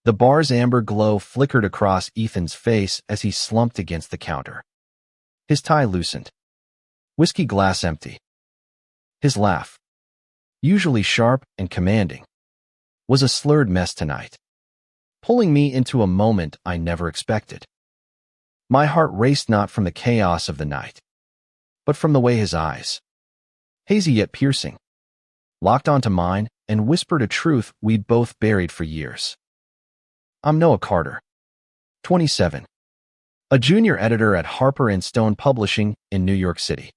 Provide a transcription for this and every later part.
The bar's amber glow flickered across Ethan's face as he slumped against the counter. His tie loosened. Whiskey glass empty. His laugh, usually sharp and commanding, was a slurred mess tonight, pulling me into a moment I never expected. My heart raced not from the chaos of the night, but from the way his eyes, hazy yet piercing, locked onto mine and whispered a truth we'd both buried for years. I'm Noah Carter, 27, a junior editor at Harper & Stone Publishing in New York City.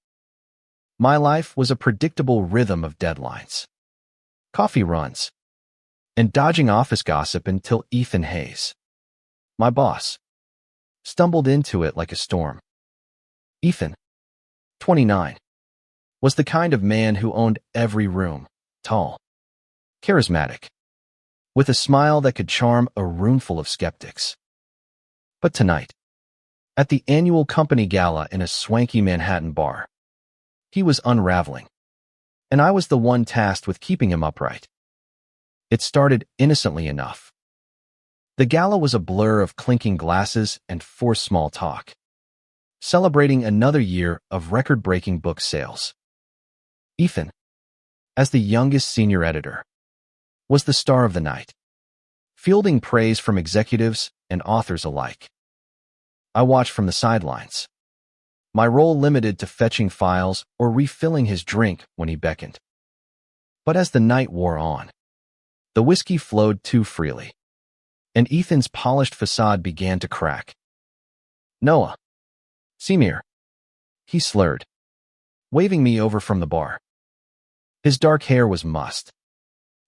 My life was a predictable rhythm of deadlines, coffee runs, and dodging office gossip until Ethan Hayes, my boss, stumbled into it like a storm. Ethan, 29, was the kind of man who owned every room, tall, charismatic, with a smile that could charm a roomful of skeptics. But tonight, at the annual company gala in a swanky Manhattan bar, he was unraveling, and I was the one tasked with keeping him upright. It started innocently enough. The gala was a blur of clinking glasses and forced small talk, celebrating another year of record-breaking book sales. Ethan, as the youngest senior editor, was the star of the night, fielding praise from executives and authors alike. I watched from the sidelines, my role limited to fetching files or refilling his drink when he beckoned. But as the night wore on, the whiskey flowed too freely, and Ethan's polished facade began to crack. Noah, Semir, he slurred, waving me over from the bar. His dark hair was mussed,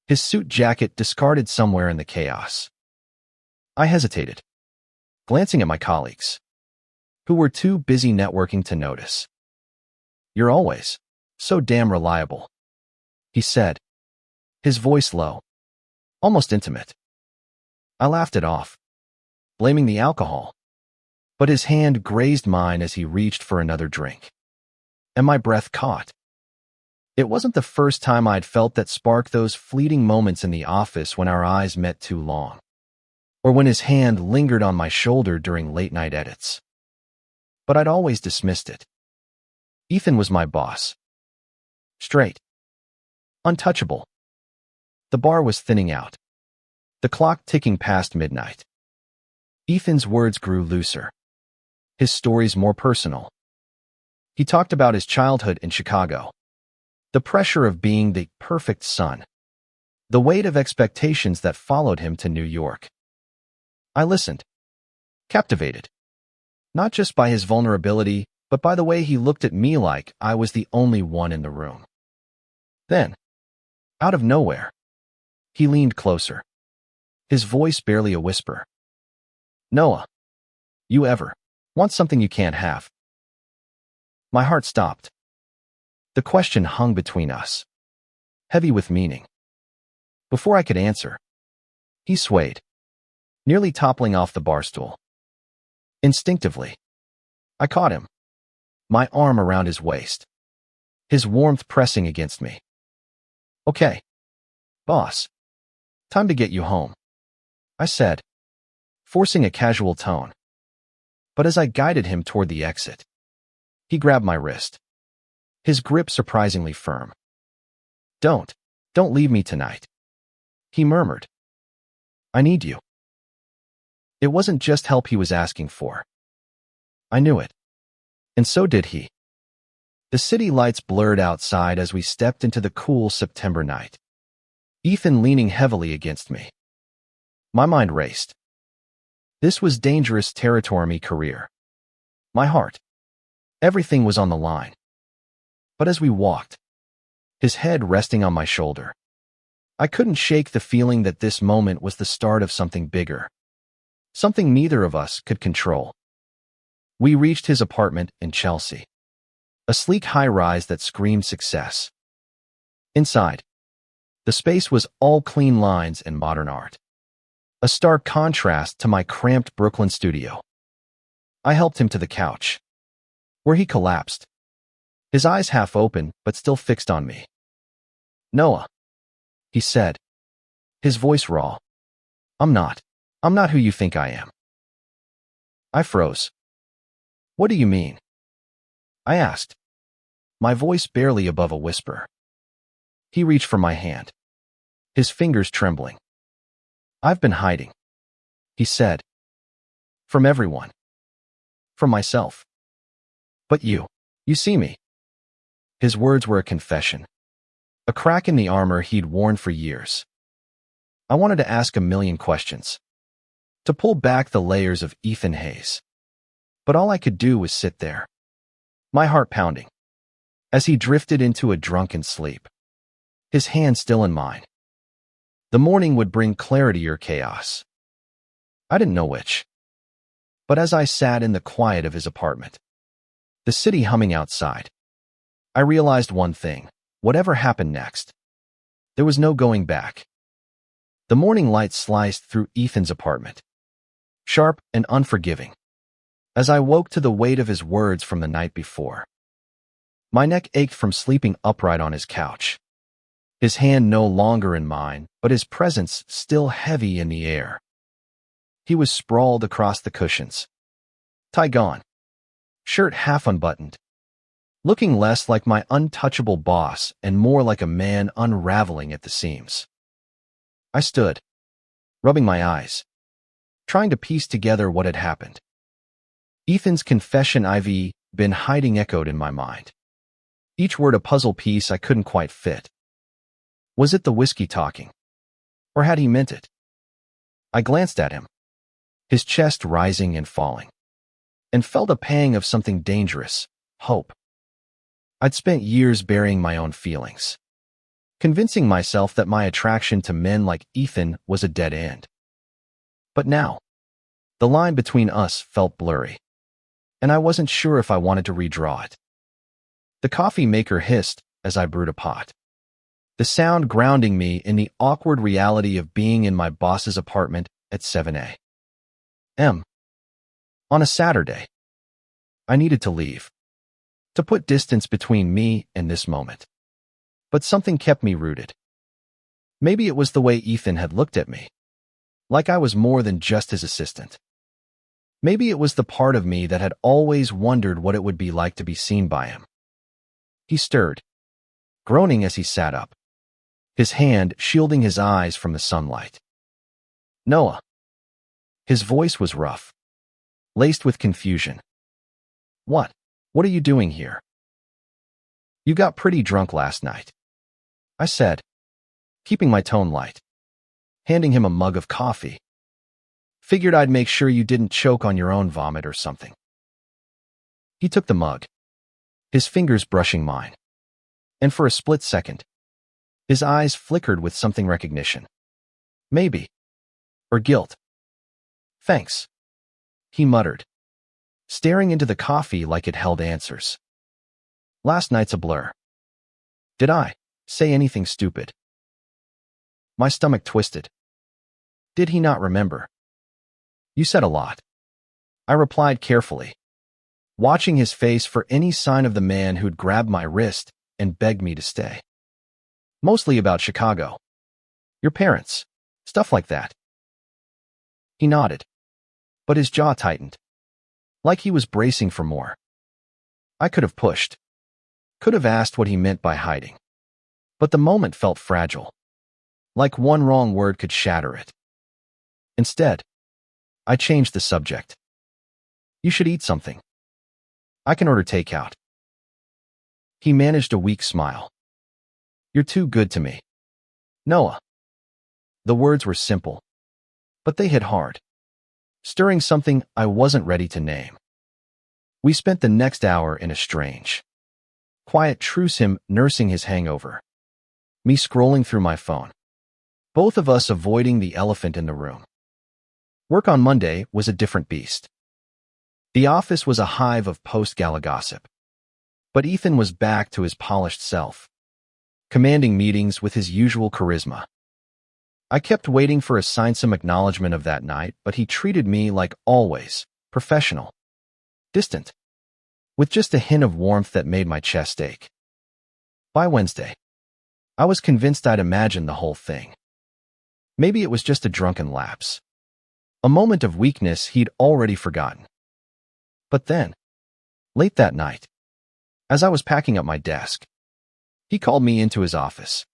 his suit jacket discarded somewhere in the chaos. I hesitated, glancing at my colleagues, who were too busy networking to notice. You're always so damn reliable, he said, his voice low, almost intimate. I laughed it off, blaming the alcohol, but his hand grazed mine as he reached for another drink, and my breath caught. It wasn't the first time I'd felt that spark, those fleeting moments in the office when our eyes met too long, or when his hand lingered on my shoulder during late-night edits. But I'd always dismissed it. Ethan was my boss. Straight. Untouchable. The bar was thinning out, the clock ticking past midnight. Ethan's words grew looser, his stories more personal. He talked about his childhood in Chicago, the pressure of being the perfect son, the weight of expectations that followed him to New York. I listened, captivated, not just by his vulnerability, but by the way he looked at me like I was the only one in the room. Then, out of nowhere, he leaned closer, his voice barely a whisper. Noah, you ever want something you can't have? My heart stopped. The question hung between us, heavy with meaning. Before I could answer, he swayed, nearly toppling off the bar stool. Instinctively, I caught him, my arm around his waist, his warmth pressing against me. Okay, boss, time to get you home, I said, forcing a casual tone. But as I guided him toward the exit, he grabbed my wrist, his grip surprisingly firm. Don't leave me tonight, he murmured. I need you. It wasn't just help he was asking for. I knew it. And so did he. The city lights blurred outside as we stepped into the cool September night, Ethan leaning heavily against me. My mind raced. This was dangerous territory, career. My heart. Everything was on the line. But as we walked, his head resting on my shoulder, I couldn't shake the feeling that this moment was the start of something bigger, something neither of us could control. We reached his apartment in Chelsea, a sleek high-rise that screamed success. Inside, the space was all clean lines and modern art, a stark contrast to my cramped Brooklyn studio. I helped him to the couch, where he collapsed, his eyes half open but still fixed on me. Noah, he said, his voice raw. I'm not I'm not who you think I am. I froze. What do you mean? I asked, my voice barely above a whisper. He reached for my hand, his fingers trembling. I've been hiding, he said. From everyone. From myself. But you see me. His words were a confession, a crack in the armor he'd worn for years. I wanted to ask a million questions, to pull back the layers of Ethan Hayes. But all I could do was sit there, my heart pounding, as he drifted into a drunken sleep, his hand still in mine. The morning would bring clarity or chaos. I didn't know which. But as I sat in the quiet of his apartment, the city humming outside, I realized one thing: whatever happened next, there was no going back. The morning light sliced through Ethan's apartment, sharp and unforgiving, as I woke to the weight of his words from the night before. My neck ached from sleeping upright on his couch, his hand no longer in mine, but his presence still heavy in the air. He was sprawled across the cushions, tie gone, shirt half unbuttoned, looking less like my untouchable boss and more like a man unraveling at the seams. I stood, rubbing my eyes, trying to piece together what had happened. Ethan's confession I've been hiding echoed in my mind, each word a puzzle piece I couldn't quite fit. Was it the whiskey talking? Or had he meant it? I glanced at him, his chest rising and falling, and felt a pang of something dangerous: hope. I'd spent years burying my own feelings, convincing myself that my attraction to men like Ethan was a dead end. But now, the line between us felt blurry, and I wasn't sure if I wanted to redraw it. The coffee maker hissed as I brewed a pot, the sound grounding me in the awkward reality of being in my boss's apartment at 7 a.m. on a Saturday. I needed to leave, to put distance between me and this moment. But something kept me rooted. Maybe it was the way Ethan had looked at me, like I was more than just his assistant. Maybe it was the part of me that had always wondered what it would be like to be seen by him. He stirred, groaning as he sat up, his hand shielding his eyes from the sunlight. Noah. His voice was rough, laced with confusion. What are you doing here? You got pretty drunk last night, I said, keeping my tone light, handing him a mug of coffee. Figured I'd make sure you didn't choke on your own vomit or something. He took the mug, his fingers brushing mine, and for a split second, his eyes flickered with something recognition. Maybe. Or guilt. Thanks, he muttered, staring into the coffee like it held answers. Last night's a blur. Did I say anything stupid? My stomach twisted. Did he not remember? You said a lot, I replied carefully, watching his face for any sign of the man who'd grabbed my wrist and begged me to stay. Mostly about Chicago, your parents, stuff like that. He nodded, but his jaw tightened, like he was bracing for more. I could have pushed, could have asked what he meant by hiding, but the moment felt fragile, like one wrong word could shatter it. Instead, I changed the subject. You should eat something. I can order takeout. He managed a weak smile. You're too good to me, Noah. The words were simple, but they hit hard, stirring something I wasn't ready to name. We spent the next hour in a strange, quiet truce, him nursing his hangover, me scrolling through my phone, both of us avoiding the elephant in the room. Work on Monday was a different beast. The office was a hive of post-gala gossip, but Ethan was back to his polished self, commanding meetings with his usual charisma. I kept waiting for some acknowledgement of that night, but he treated me like always, professional, distant, with just a hint of warmth that made my chest ache. By Wednesday, I was convinced I'd imagined the whole thing. Maybe it was just a drunken lapse. A moment of weakness he'd already forgotten. But then, late that night, as I was packing up my desk, he called me into his office.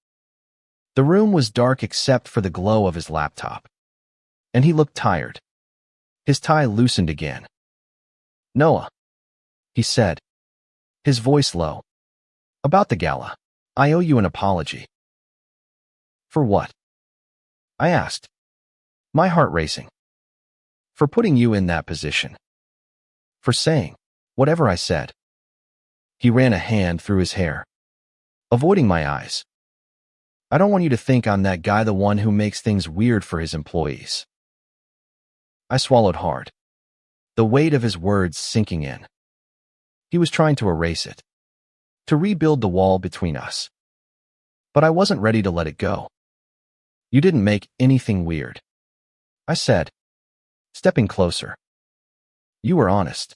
The room was dark except for the glow of his laptop, and he looked tired. His tie loosened again. "Noah," he said, his voice low. "About the gala. I owe you an apology." "For what?" I asked, my heart racing. "For putting you in that position. For saying whatever I said." He ran a hand through his hair, avoiding my eyes. "I don't want you to think I'm that guy, the one who makes things weird for his employees." I swallowed hard, the weight of his words sinking in. He was trying to erase it, to rebuild the wall between us. But I wasn't ready to let it go. "You didn't make anything weird," I said, stepping closer. "You were honest.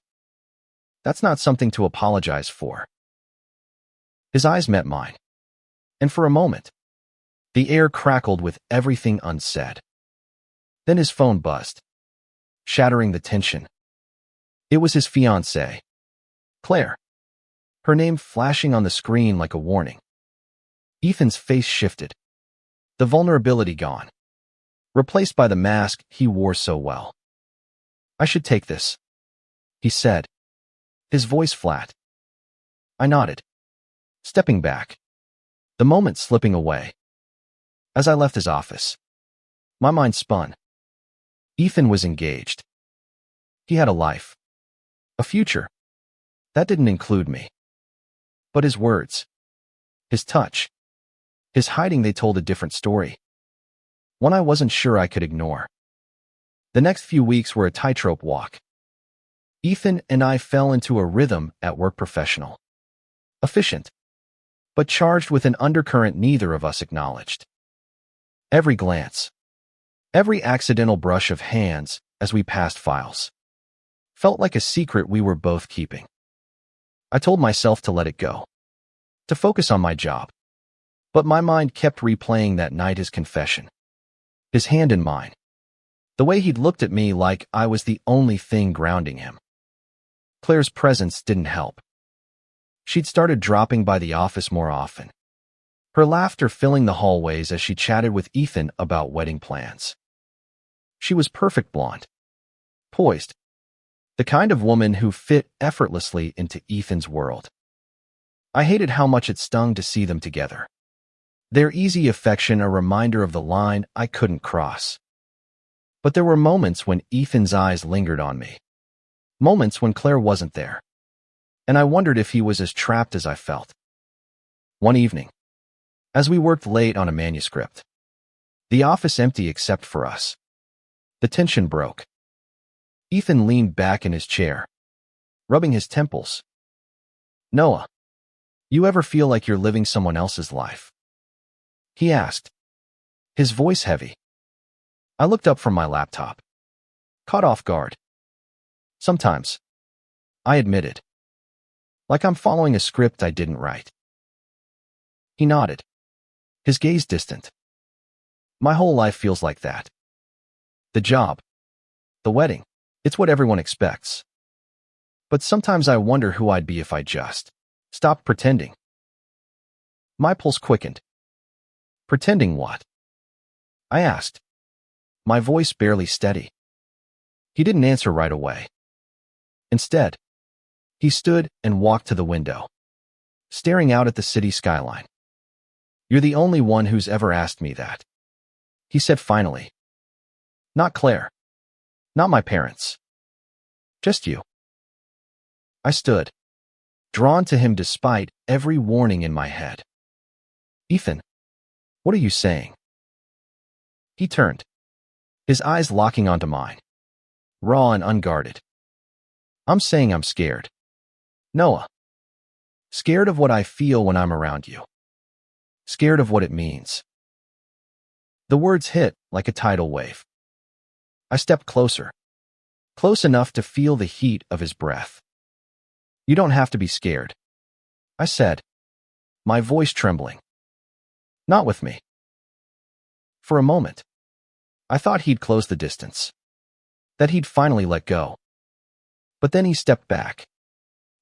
That's not something to apologize for." His eyes met mine, and for a moment, the air crackled with everything unsaid. Then his phone buzzed, shattering the tension. It was his fiancée, Claire, her name flashing on the screen like a warning. Ethan's face shifted, the vulnerability gone, replaced by the mask he wore so well. "I should take this," he said, his voice flat. I nodded, stepping back, the moment slipping away. As I left his office, my mind spun. Ethan was engaged. He had a life, a future. That didn't include me. But his words, his touch, his hiding, they told a different story. One I wasn't sure I could ignore. The next few weeks were a tightrope walk. Ethan and I fell into a rhythm at work, professional, efficient, but charged with an undercurrent neither of us acknowledged. Every glance, every accidental brush of hands as we passed files, felt like a secret we were both keeping. I told myself to let it go, to focus on my job. But my mind kept replaying that night, his confession, his hand in mine, the way he'd looked at me like I was the only thing grounding him. Claire's presence didn't help. She'd started dropping by the office more often, her laughter filling the hallways as she chatted with Ethan about wedding plans. She was perfect blonde, poised, the kind of woman who fit effortlessly into Ethan's world. I hated how much it stung to see them together. Their easy affection a reminder of the line I couldn't cross. But there were moments when Ethan's eyes lingered on me. Moments when Claire wasn't there. And I wondered if he was as trapped as I felt. One evening, as we worked late on a manuscript, the office empty except for us, the tension broke. Ethan leaned back in his chair, rubbing his temples. "Noah, you ever feel like you're living someone else's life?" he asked, his voice heavy. I looked up from my laptop, caught off guard. "Sometimes," I admitted, "like I'm following a script I didn't write." He nodded, his gaze distant. "My whole life feels like that. The job, the wedding, it's what everyone expects. But sometimes I wonder who I'd be if I just stopped pretending." My pulse quickened. "Pretending what?" I asked, my voice barely steady. He didn't answer right away. Instead, he stood and walked to the window, staring out at the city skyline. "You're the only one who's ever asked me that," he said finally. "Not Claire. Not my parents. Just you." I stood, drawn to him despite every warning in my head. "Ethan, what are you saying?" He turned, his eyes locking onto mine, raw and unguarded. "I'm saying I'm scared. Noah. Scared of what I feel when I'm around you. Scared of what it means." The words hit like a tidal wave. I stepped closer, close enough to feel the heat of his breath. "You don't have to be scared," I said, my voice trembling. "Not with me." For a moment, I thought he'd close the distance. that he'd finally let go. But then he stepped back,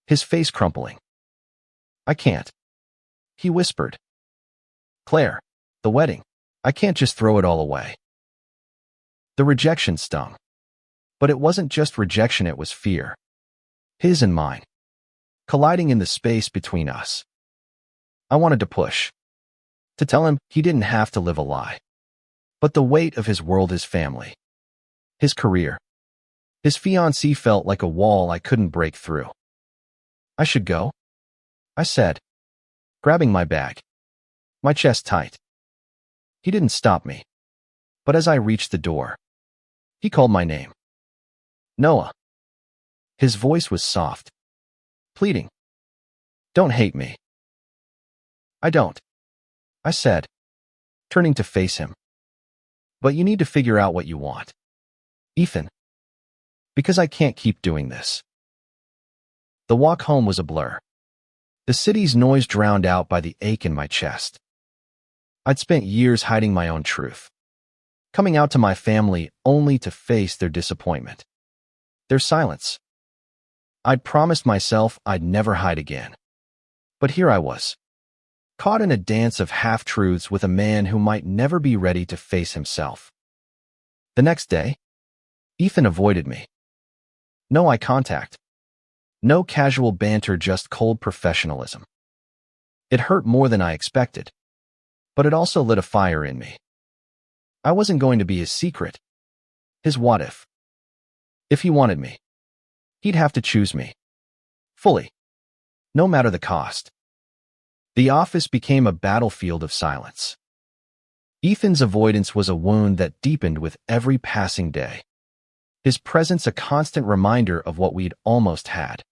his face crumpling. "I can't," he whispered. "Claire, the wedding. I can't just throw it all away." The rejection stung. But it wasn't just rejection, it was fear. His and mine, colliding in the space between us. I wanted to push. To tell him he didn't have to live a lie. But the weight of his world, his family, his career, his fiancée felt like a wall I couldn't break through. "I should go," I said, grabbing my bag, my chest tight. He didn't stop me. But as I reached the door, he called my name. "Noah." His voice was soft, pleading. "Don't hate me." "I don't," I said, turning to face him. "But you need to figure out what you want, Ethan. Because I can't keep doing this." The walk home was a blur. The city's noise drowned out by the ache in my chest. I'd spent years hiding my own truth, coming out to my family only to face their disappointment, their silence. I'd promised myself I'd never hide again. But here I was, caught in a dance of half-truths with a man who might never be ready to face himself. The next day, Ethan avoided me. No eye contact. No casual banter, just cold professionalism. It hurt more than I expected, but it also lit a fire in me. I wasn't going to be his secret, his what if. If he wanted me, he'd have to choose me, fully, no matter the cost. The office became a battlefield of silence. Ethan's avoidance was a wound that deepened with every passing day. His presence a constant reminder of what we'd almost had.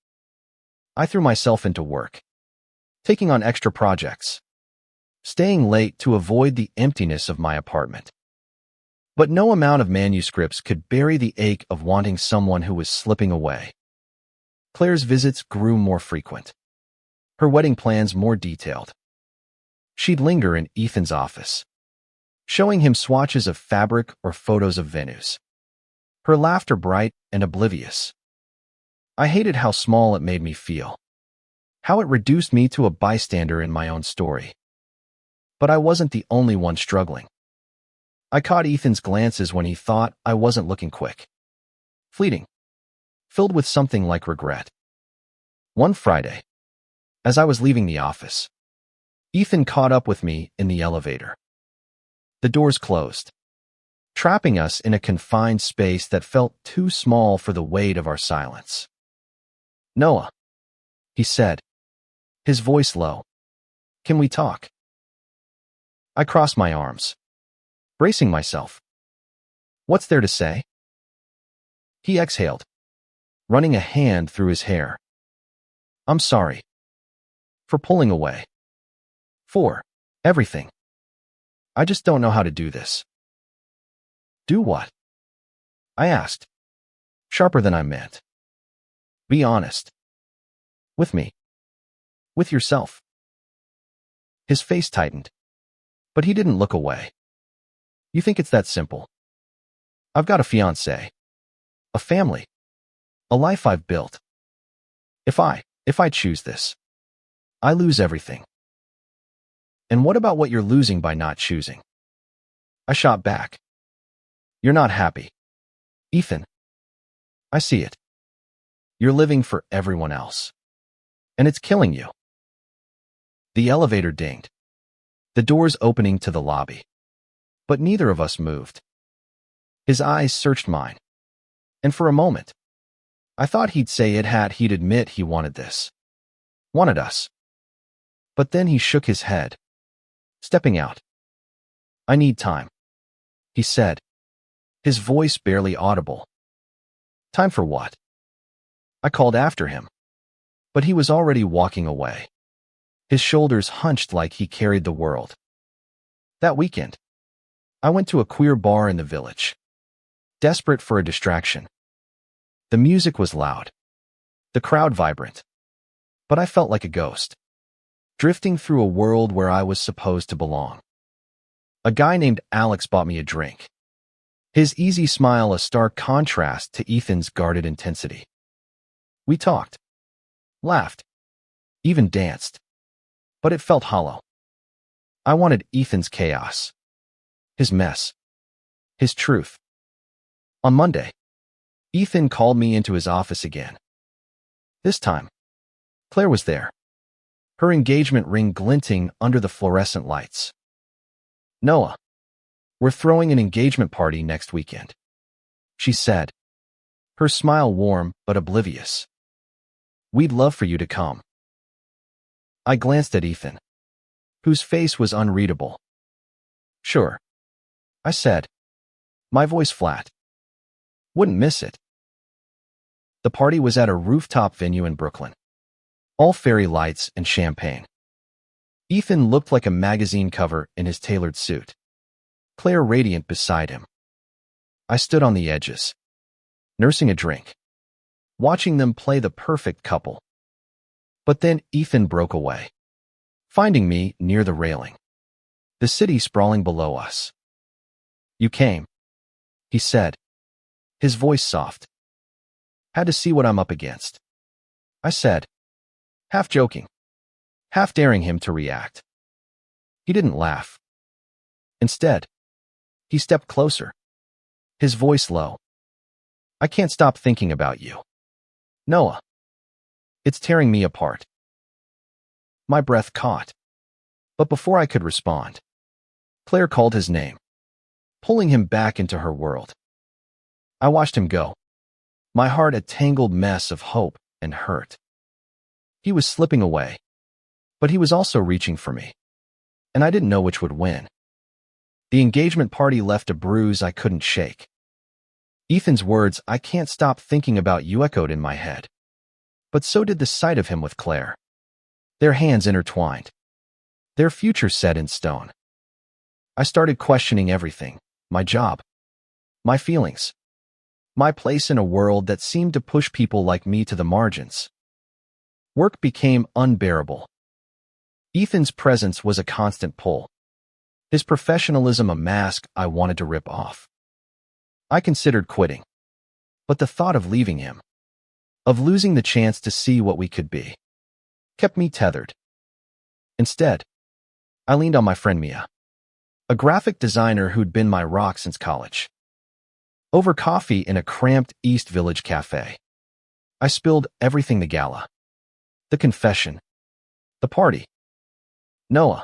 I threw myself into work, taking on extra projects, staying late to avoid the emptiness of my apartment. But no amount of manuscripts could bury the ache of wanting someone who was slipping away. Claire's visits grew more frequent, her wedding plans more detailed. She'd linger in Ethan's office, showing him swatches of fabric or photos of venues, her laughter bright and oblivious. I hated how small it made me feel, how it reduced me to a bystander in my own story. But I wasn't the only one struggling. I caught Ethan's glances when he thought I wasn't looking, quick, fleeting, filled with something like regret. One Friday, as I was leaving the office, Ethan caught up with me in the elevator. The doors closed, trapping us in a confined space that felt too small for the weight of our silence. "Noah," he said, his voice low, "can we talk?" I crossed my arms, bracing myself. "What's there to say?" He exhaled, running a hand through his hair. "I'm sorry. For pulling away. For everything. I just don't know how to do this." "Do what?" I asked, sharper than I meant. "Be honest. With me. With yourself." His face tightened, but he didn't look away. "You think it's that simple? I've got a fiancé, a family, a life I've built. If I choose this, I lose everything." "And what about what you're losing by not choosing?" I shot back. "You're not happy, Ethan. I see it. You're living for everyone else. And it's killing you." The elevator dinged, the doors opening to the lobby. But neither of us moved. His eyes searched mine. And for a moment, I thought he'd say he'd admit he wanted this. Wanted us. But then he shook his head, stepping out. "I need time," he said, his voice barely audible. "Time for what?" I called after him, but he was already walking away, his shoulders hunched like he carried the world. That weekend, I went to a queer bar in the village, desperate for a distraction. The music was loud, the crowd vibrant, but I felt like a ghost, drifting through a world where I was supposed to belong. A guy named Alex bought me a drink, his easy smile a stark contrast to Ethan's guarded intensity. We talked, laughed, even danced, but it felt hollow. I wanted Ethan's chaos, his mess, his truth. On Monday, Ethan called me into his office again. This time, Claire was there, her engagement ring glinting under the fluorescent lights. "Noah, we're throwing an engagement party next weekend," she said, her smile warm but oblivious. "We'd love for you to come." I glanced at Ethan, whose face was unreadable. "Sure," I said, my voice flat. "Wouldn't miss it." The party was at a rooftop venue in Brooklyn, all fairy lights and champagne. Ethan looked like a magazine cover in his tailored suit, Claire radiant beside him. I stood on the edges, nursing a drink, watching them play the perfect couple. But then Ethan broke away, finding me near the railing, the city sprawling below us. "You came," he said, his voice soft. "Had to see what I'm up against," I said, half joking, half daring him to react. He didn't laugh. Instead, he stepped closer, his voice low. "I can't stop thinking about you, Noah. It's tearing me apart." My breath caught, but before I could respond, Claire called his name, pulling him back into her world. I watched him go, my heart a tangled mess of hope and hurt. He was slipping away, but he was also reaching for me, and I didn't know which would win. The engagement party left a bruise I couldn't shake. Ethan's words, "I can't stop thinking about you," echoed in my head. But so did the sight of him with Claire, their hands intertwined, their future set in stone. I started questioning everything: my job, my feelings, my place in a world that seemed to push people like me to the margins. Work became unbearable. Ethan's presence was a constant pull, his professionalism a mask I wanted to rip off. I considered quitting, but the thought of leaving him, of losing the chance to see what we could be, kept me tethered. Instead, I leaned on my friend Mia, a graphic designer who'd been my rock since college. Over coffee in a cramped East Village cafe, I spilled everything: the gala, the confession, the party. "Noah,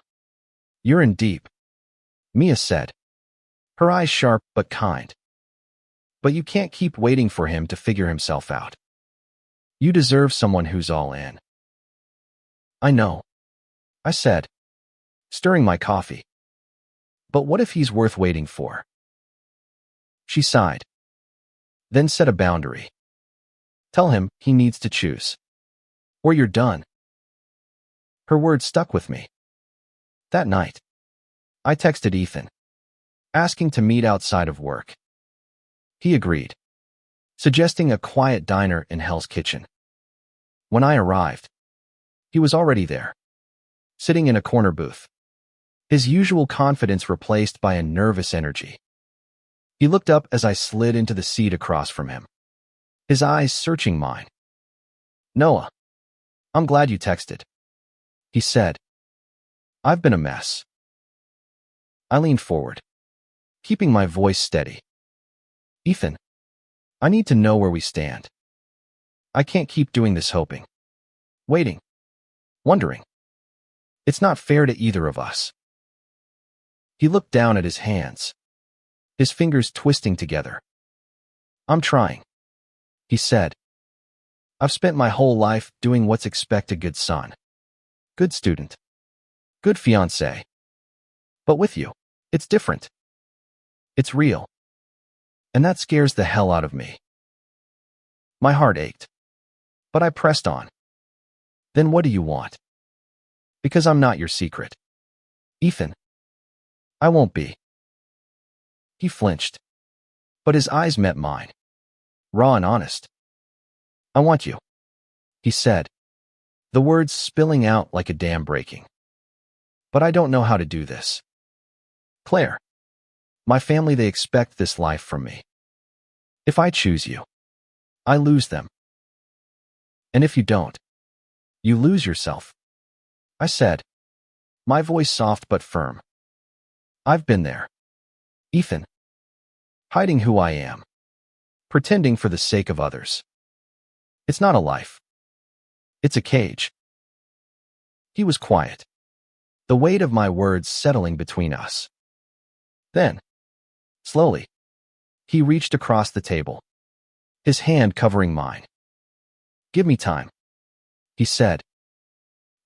you're in deep," Mia said, her eyes sharp but kind. "But you can't keep waiting for him to figure himself out. You deserve someone who's all in." "I know," I said, stirring my coffee. "But what if he's worth waiting for?" She sighed, then set a boundary. "Tell him he needs to choose, or you're done." Her words stuck with me. That night, I texted Ethan, asking to meet outside of work. He agreed, suggesting a quiet diner in Hell's Kitchen. When I arrived, he was already there, sitting in a corner booth, his usual confidence replaced by a nervous energy. He looked up as I slid into the seat across from him, his eyes searching mine. "Noah, I'm glad you texted," he said. "I've been a mess." I leaned forward, keeping my voice steady. "Ethan, I need to know where we stand. I can't keep doing this hoping, waiting, wondering. It's not fair to either of us." He looked down at his hands, his fingers twisting together. "I'm trying," he said. "I've spent my whole life doing what's expected: a good son, good student, good fiancé. But with you, it's different. It's real. And that scares the hell out of me." My heart ached, but I pressed on. "Then what do you want?" "Because I'm not your secret, Ethan. I won't be." He flinched, but his eyes met mine, raw and honest. "I want you," he said, the words spilling out like a dam breaking. "But I don't know how to do this. Claire." My family, they expect this life from me. If I choose you, I lose them. And if you don't, you lose yourself, I said, my voice soft but firm. I've been there, Ethan, hiding who I am, pretending for the sake of others. It's not a life. It's a cage. He was quiet, the weight of my words settling between us. Then, slowly, he reached across the table, his hand covering mine. Give me time, he said.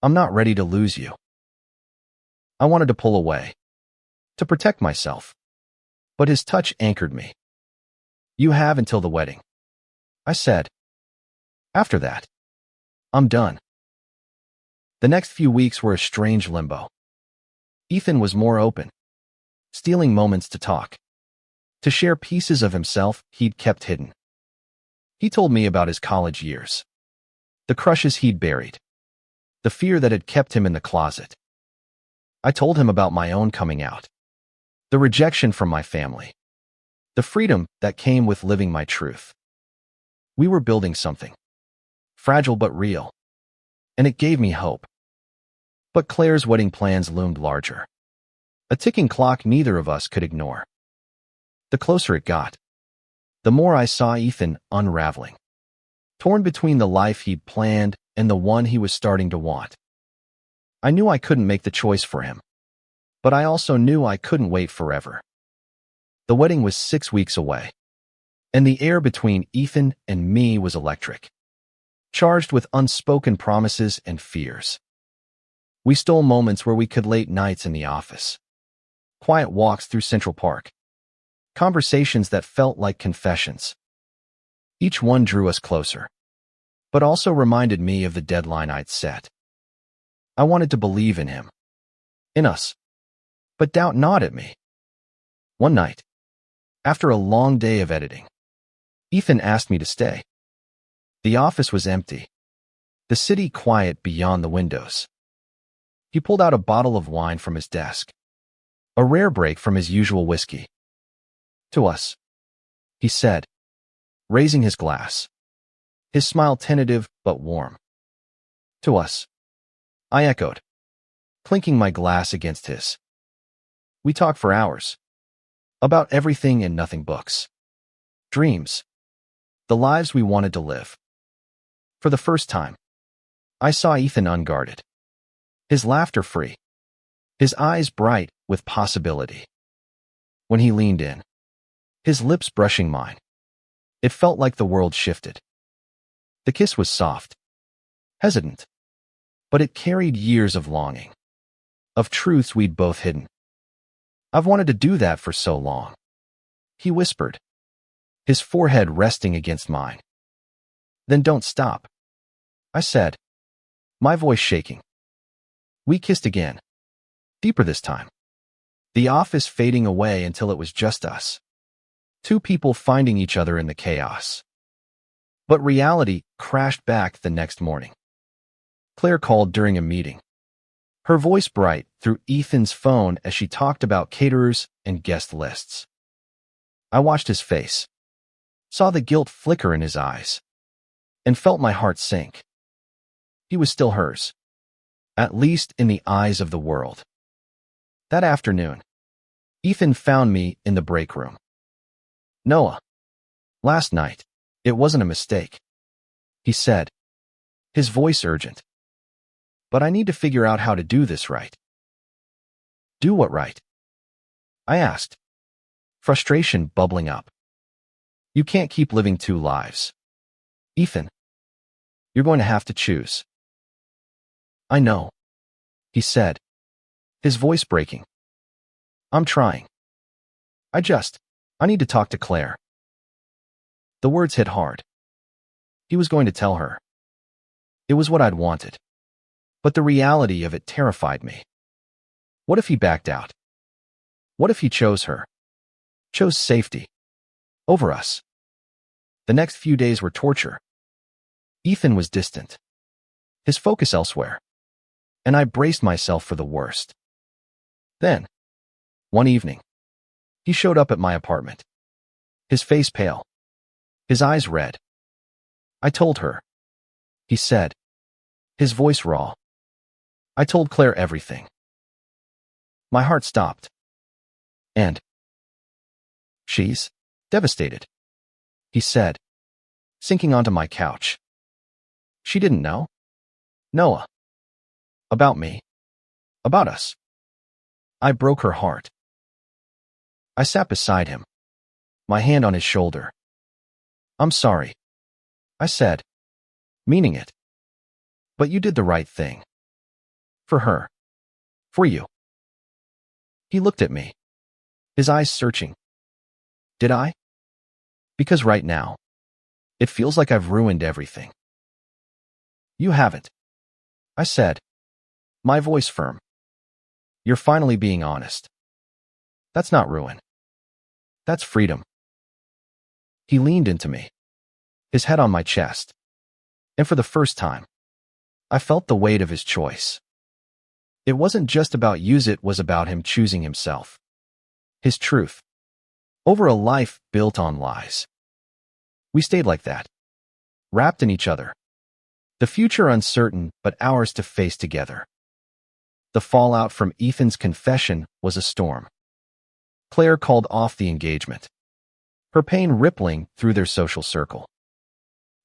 I'm not ready to lose you. I wanted to pull away, to protect myself, but his touch anchored me. You have until the wedding, I said. After that, I'm done. The next few weeks were a strange limbo. Ethan was more open, stealing moments to talk, to share pieces of himself he'd kept hidden. He told me about his college years, the crushes he'd buried, the fear that had kept him in the closet. I told him about my own coming out, the rejection from my family, the freedom that came with living my truth. We were building something, fragile but real, and it gave me hope. But Claire's wedding plans loomed larger, a ticking clock neither of us could ignore. The closer it got, the more I saw Ethan unraveling, torn between the life he'd planned and the one he was starting to want. I knew I couldn't make the choice for him, but I also knew I couldn't wait forever. The wedding was 6 weeks away, and the air between Ethan and me was electric, charged with unspoken promises and fears. We stole moments where we could, late nights in the office, quiet walks through Central Park, conversations that felt like confessions. Each one drew us closer, but also reminded me of the deadline I'd set. I wanted to believe in him, in us, but doubt not at me. One night, after a long day of editing, Ethan asked me to stay. The office was empty, the city quiet beyond the windows. He pulled out a bottle of wine from his desk, a rare break from his usual whiskey. To us, he said, raising his glass, his smile tentative but warm. To us, I echoed, clinking my glass against his. We talked for hours, about everything and nothing: books, dreams, the lives we wanted to live. For the first time, I saw Ethan unguarded, his laughter free, his eyes bright with possibility. When he leaned in, his lips brushing mine, it felt like the world shifted. The kiss was soft, hesitant, but it carried years of longing, of truths we'd both hidden. I've wanted to do that for so long, he whispered, his forehead resting against mine. Then don't stop, I said, my voice shaking. We kissed again, deeper this time, the office fading away until it was just us, two people finding each other in the chaos. But reality crashed back the next morning. Claire called during a meeting, her voice bright through Ethan's phone as she talked about caterers and guest lists. I watched his face, saw the guilt flicker in his eyes, and felt my heart sink. He was still hers, at least in the eyes of the world. That afternoon, Ethan found me in the break room. Noah, last night, it wasn't a mistake, he said, his voice urgent. But I need to figure out how to do this right. Do what right? I asked, frustration bubbling up. You can't keep living two lives, Ethan. You're going to have to choose. I know, he said, his voice breaking. I'm trying. I need to talk to Claire. The words hit hard. He was going to tell her. It was what I'd wanted. But the reality of it terrified me. What if he backed out? What if he chose her? Chose safety over us? The next few days were torture. Ethan was distant, his focus elsewhere, and I braced myself for the worst. Then, one evening, He showed up at my apartment. His face pale. His eyes red. I told her. He said. His voice raw. I told Claire everything. My heart stopped. And she's devastated, he said, sinking onto my couch. She didn't know. Noah. About me. About us. I broke her heart. I sat beside him, my hand on his shoulder. I'm sorry, I said, meaning it. But you did the right thing. For her. For you. He looked at me, his eyes searching. Did I? Because right now, it feels like I've ruined everything. You haven't, I said, my voice firm. You're finally being honest. That's not ruin. That's freedom. He leaned into me, his head on my chest, and for the first time, I felt the weight of his choice. It wasn't just about use, it was about him choosing himself, his truth, over a life built on lies. We stayed like that, wrapped in each other, the future uncertain but ours to face together. The fallout from Ethan's confession was a storm. Claire called off the engagement, her pain rippling through their social circle.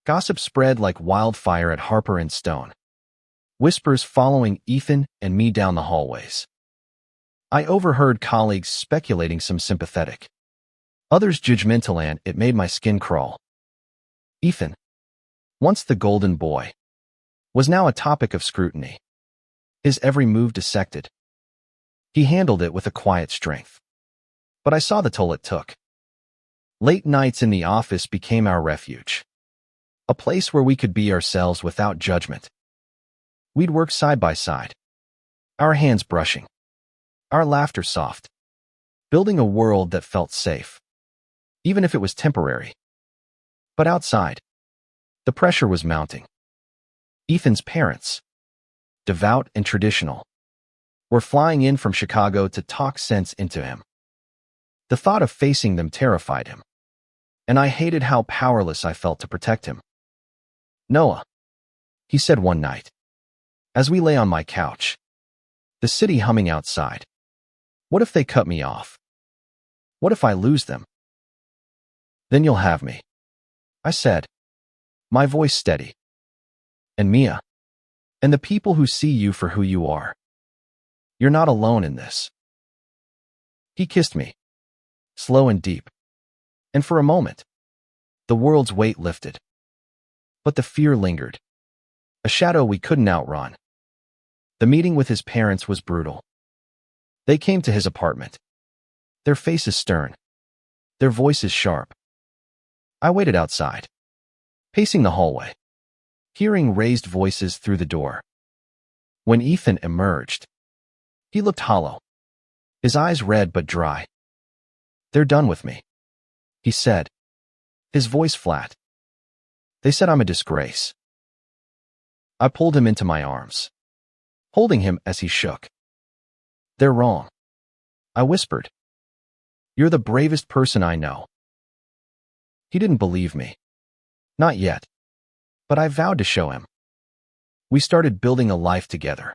Gossip spread like wildfire at Harper and Stone, whispers following Ethan and me down the hallways. I overheard colleagues speculating, some sympathetic, others judgmental, and it made my skin crawl. Ethan, once the golden boy, was now a topic of scrutiny, his every move dissected. He handled it with a quiet strength. But I saw the toll it took. Late nights in the office became our refuge, a place where we could be ourselves without judgment. We'd work side by side, our hands brushing, our laughter soft, building a world that felt safe, even if it was temporary. But outside, the pressure was mounting. Ethan's parents, devout and traditional, were flying in from Chicago to talk sense into him. The thought of facing them terrified him, and I hated how powerless I felt to protect him. Noah, he said one night, as we lay on my couch, the city humming outside. What if they cut me off? What if I lose them? Then you'll have me, I said, my voice steady. And Mia, and the people who see you for who you are. You're not alone in this. He kissed me, slow and deep, and for a moment, the world's weight lifted. But the fear lingered, a shadow we couldn't outrun. The meeting with his parents was brutal. They came to his apartment, their faces stern, their voices sharp. I waited outside, pacing the hallway, hearing raised voices through the door. When Ethan emerged, he looked hollow, his eyes red but dry. They're done with me, he said, his voice flat. They said I'm a disgrace. I pulled him into my arms, holding him as he shook. They're wrong, I whispered. You're the bravest person I know. He didn't believe me. Not yet. But I vowed to show him. We started building a life together.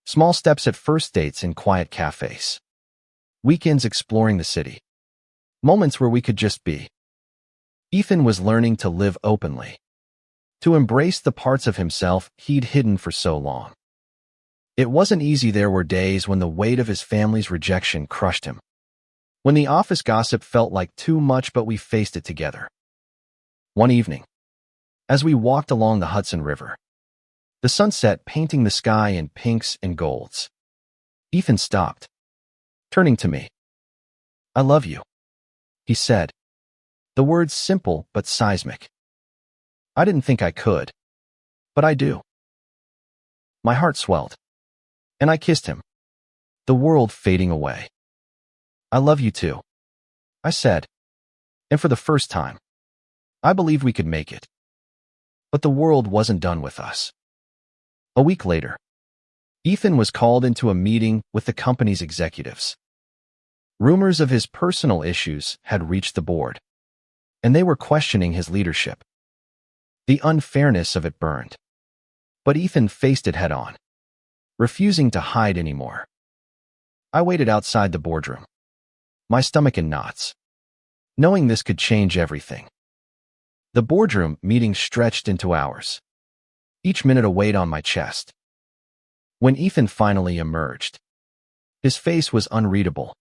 Small steps at first dates in quiet cafes. Weekends exploring the city. Moments where we could just be. Ethan was learning to live openly, to embrace the parts of himself he'd hidden for so long. It wasn't easy. There were days when the weight of his family's rejection crushed him, when the office gossip felt like too much, but we faced it together. One evening, as we walked along the Hudson River, the sunset painting the sky in pinks and golds, Ethan stopped, turning to me. I love you, he said, the words simple but seismic. I didn't think I could, but I do. My heart swelled, and I kissed him, the world fading away. I love you too, I said, and for the first time, I believed we could make it. But the world wasn't done with us. A week later, Ethan was called into a meeting with the company's executives. Rumors of his personal issues had reached the board, and they were questioning his leadership. The unfairness of it burned. But Ethan faced it head-on, refusing to hide anymore. I waited outside the boardroom, my stomach in knots, knowing this could change everything. The boardroom meeting stretched into hours, each minute a weight on my chest. When Ethan finally emerged, his face was unreadable,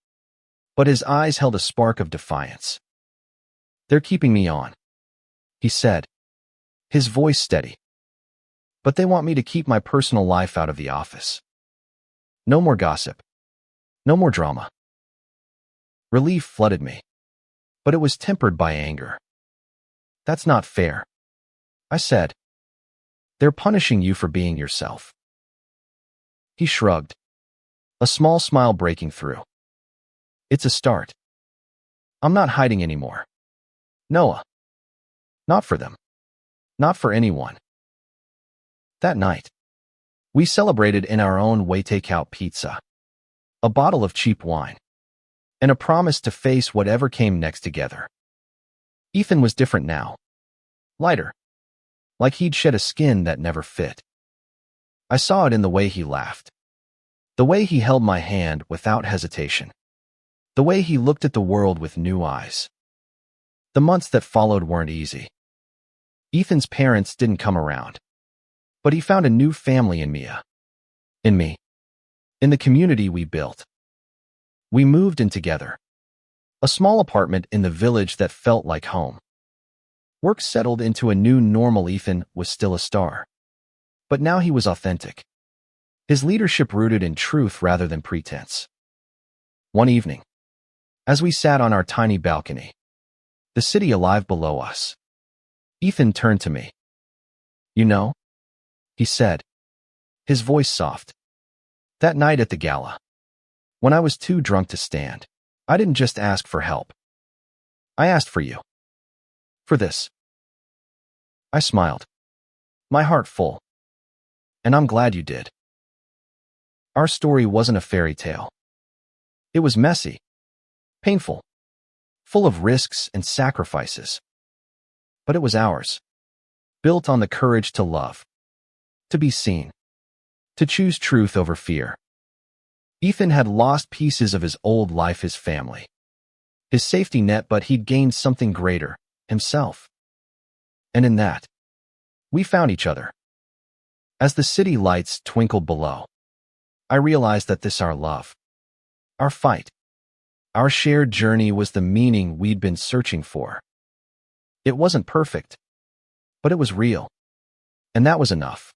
but his eyes held a spark of defiance. "They're keeping me on," he said, his voice steady. "But they want me to keep my personal life out of the office. No more gossip. No more drama." Relief flooded me, but it was tempered by anger. "That's not fair," I said. "They're punishing you for being yourself." He shrugged, a small smile breaking through. "It's a start. I'm not hiding anymore. Noah. Not for them. Not for anyone." That night, we celebrated in our own way, takeout pizza, a bottle of cheap wine, and a promise to face whatever came next together. Ethan was different now. Lighter. Like he'd shed a skin that never fit. I saw it in the way he laughed. The way he held my hand without hesitation. The way he looked at the world with new eyes. The months that followed weren't easy. Ethan's parents didn't come around, but he found a new family in Mia. In me. In the community we built. We moved in together. A small apartment in the village that felt like home. Work settled into a new normal. Ethan was still a star. But now he was authentic. His leadership rooted in truth rather than pretense. One evening, as we sat on our tiny balcony, the city alive below us, Ethan turned to me. "You know," he said, his voice soft. "That night at the gala, when I was too drunk to stand, I didn't just ask for help. I asked for you. For this." I smiled, my heart full. "And I'm glad you did." Our story wasn't a fairy tale. It was messy, painful, full of risks and sacrifices. But it was ours, built on the courage to love, to be seen, to choose truth over fear. Ethan had lost pieces of his old life, his family, his safety net, but he'd gained something greater, himself. And in that, we found each other. As the city lights twinkled below, I realized that this, our love, our fight, our shared journey was the meaning we'd been searching for. It wasn't perfect, but it was real. And that was enough.